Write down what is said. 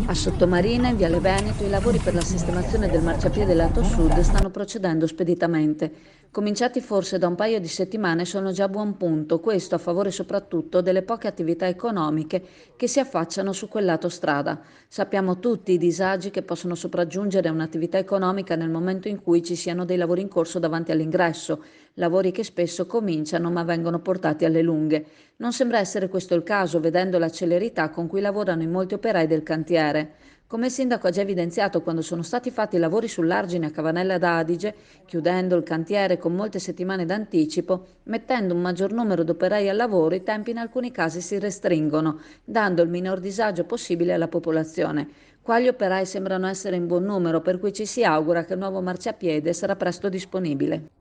A Sottomarina, in Viale Veneto, i lavori per la sistemazione del marciapiede lato sud stanno procedendo speditamente. Cominciati forse da un paio di settimane, sono già a buon punto, questo a favore soprattutto delle poche attività economiche che si affacciano su quel lato strada. Sappiamo tutti i disagi che possono sopraggiungere a un'attività economica nel momento in cui ci siano dei lavori in corso davanti all'ingresso, lavori che spesso cominciano ma vengono portati alle lunghe. Non sembra essere questo il caso, vedendo la celerità con cui lavorano in molti operai del cantiere. Come il sindaco ha già evidenziato quando sono stati fatti i lavori sull'argine a Cavanella d'Adige, chiudendo il cantiere con molte settimane d'anticipo, mettendo un maggior numero di operai al lavoro, i tempi in alcuni casi si restringono, dando il minor disagio possibile alla popolazione. Qua gli operai sembrano essere in buon numero, per cui ci si augura che il nuovo marciapiede sarà presto disponibile.